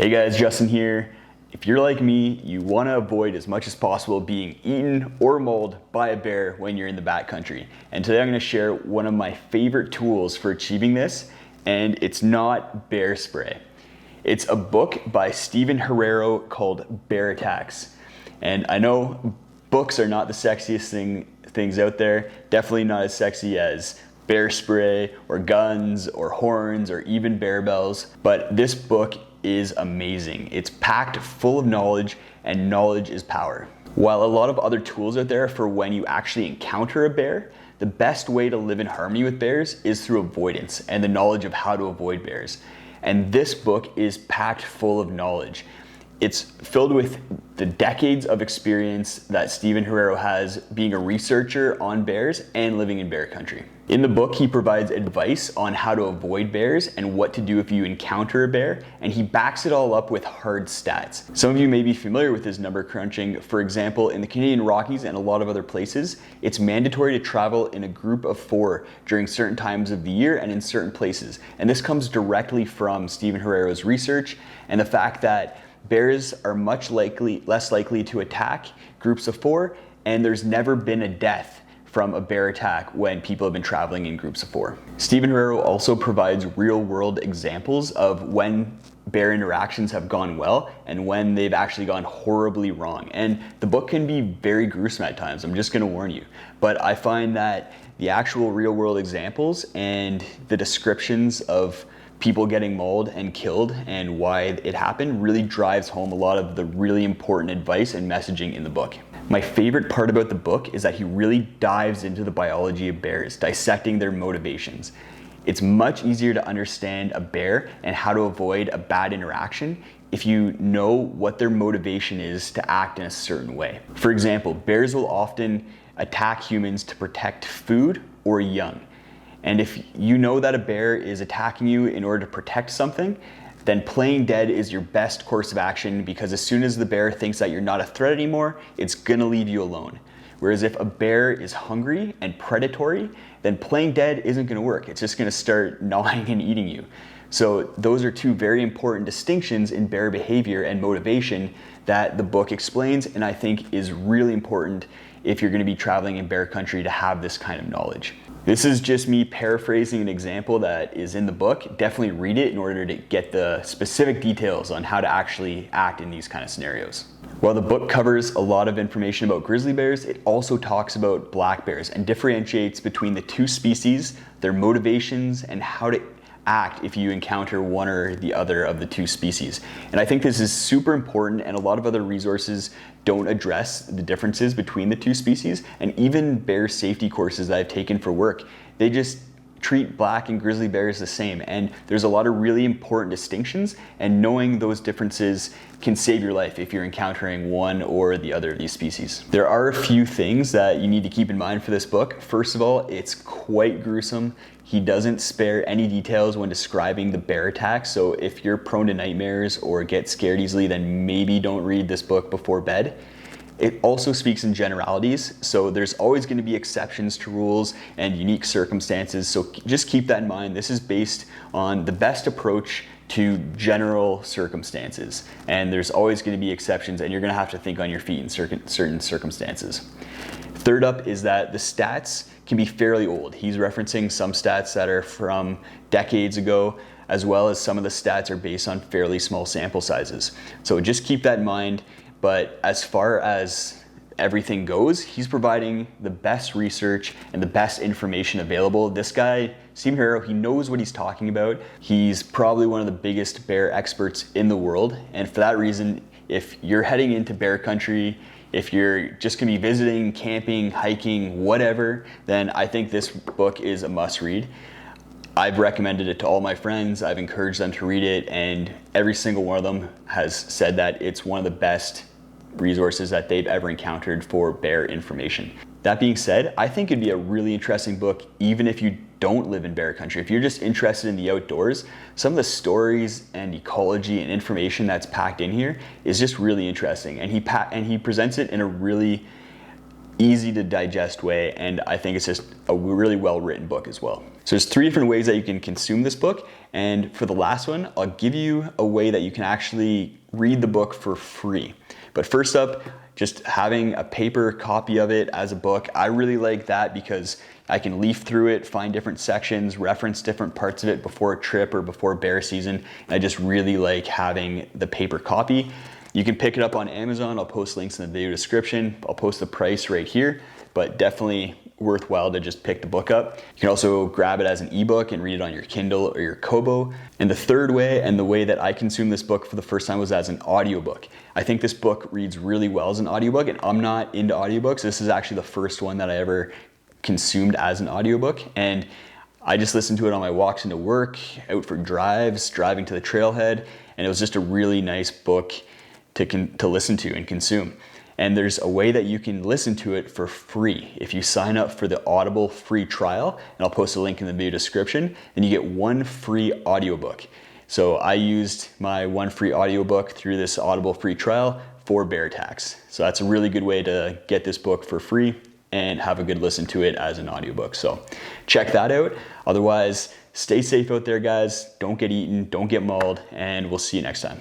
Hey guys, Justin here. If you're like me, you want to avoid as much as possible being eaten or mauled by a bear when you're in the backcountry. And today I'm going to share one of my favorite tools for achieving this, and it's not bear spray. It's a book by Stephen Herrero called Bear Attacks. And I know books are not the sexiest things out there, definitely not as sexy as bear spray or guns or horns or even bear bells, but this book is amazing. It's packed full of knowledge, and knowledge is power. While a lot of other tools out there for when you actually encounter a bear, the best way to live in harmony with bears is through avoidance and the knowledge of how to avoid bears. And this book is packed full of knowledge. It's filled with the decades of experience that Stephen Herrero has being a researcher on bears and living in bear country. In the book, he provides advice on how to avoid bears and what to do if you encounter a bear, and he backs it all up with hard stats. Some of you may be familiar with his number crunching. For example, in the Canadian Rockies and a lot of other places, it's mandatory to travel in a group of 4 during certain times of the year and in certain places. And this comes directly from Stephen Herrero's research and the fact that bears are much less likely to attack groups of 4, and there's never been a death from a bear attack when people have been traveling in groups of 4. Stephen Herrero also provides real-world examples of when bear interactions have gone well and when they've actually gone horribly wrong. And the book can be very gruesome at times, I'm just gonna warn you. But I find that the actual real-world examples and the descriptions of people getting mauled and killed and why it happened really drives home a lot of the really important advice and messaging in the book. My favorite part about the book is that he really dives into the biology of bears, dissecting their motivations. It's much easier to understand a bear and how to avoid a bad interaction if you know what their motivation is to act in a certain way. For example, bears will often attack humans to protect food or young. And if you know that a bear is attacking you in order to protect something, then playing dead is your best course of action, because as soon as the bear thinks that you're not a threat anymore, it's gonna leave you alone. Whereas if a bear is hungry and predatory, then playing dead isn't gonna work. It's just gonna start gnawing and eating you. So those are 2 very important distinctions in bear behavior and motivation that the book explains, and I think is really important if you're gonna be traveling in bear country to have this kind of knowledge. This is just me paraphrasing an example that is in the book. Definitely read it in order to get the specific details on how to actually act in these kind of scenarios. While the book covers a lot of information about grizzly bears, it also talks about black bears and differentiates between the 2 species, their motivations, and how to act if you encounter one or the other of the 2 species. And I think this is super important, and a lot of other resources don't address the differences between the 2 species, and even bear safety courses that I've taken for work, they just treat black and grizzly bears the same. And there's a lot of really important distinctions, and knowing those differences can save your life if you're encountering one or the other of these species. There are a few things that you need to keep in mind for this book. First of all, it's quite gruesome. He doesn't spare any details when describing the bear attack, so if you're prone to nightmares or get scared easily, then maybe don't read this book before bed. It also speaks in generalities, so there's always going to be exceptions to rules and unique circumstances, so just keep that in mind. This is based on the best approach to general circumstances, and there's always going to be exceptions, and you're going to have to think on your feet in certain circumstances. Third up is that the stats can be fairly old. He's referencing some stats that are from decades ago, as well as some of the stats are based on fairly small sample sizes. So just keep that in mind. But as far as everything goes, he's providing the best research and the best information available. This guy, Stephen Herrero, he knows what he's talking about. He's probably one of the biggest bear experts in the world. And for that reason, if you're heading into bear country, if you're just gonna be visiting, camping, hiking, whatever, then I think this book is a must read. I've recommended it to all my friends. I've encouraged them to read it, and every single one of them has said that it's one of the best resources that they've ever encountered for bear information. That being said, I think it'd be a really interesting book even if you don't live in bear country. If you're just interested in the outdoors, some of the stories and ecology and information that's packed in here is just really interesting, and he presents it in a really easy to digest way, and I think it's just a really well written book as well. So there's 3 different ways that you can consume this book, and for the last one, I'll give you a way that you can actually read the book for free. But first up, just having a paper copy of it as a book. I really like that because I can leaf through it, find different sections, reference different parts of it before a trip or before bear season. And I just really like having the paper copy. You can pick it up on Amazon. I'll post links in the video description. I'll post the price right here, but definitely worthwhile to just pick the book up. You can also grab it as an ebook and read it on your Kindle or your Kobo. And the third way, and the way that I consumed this book for the first time, was as an audiobook. I think this book reads really well as an audiobook, and I'm not into audiobooks. This is actually the first one that I ever consumed as an audiobook, and I just listened to it on my walks into work, out for drives, driving to the trailhead, and it was just a really nice book to listen to and consume. And there's a way that you can listen to it for free. If you sign up for the Audible free trial, and I'll post a link in the video description, then you get 1 free audiobook. So I used my 1 free audiobook through this Audible free trial for bear tax. So that's a really good way to get this book for free and have a good listen to it as an audiobook. So check that out. Otherwise, stay safe out there, guys. Don't get eaten, don't get mauled, and we'll see you next time.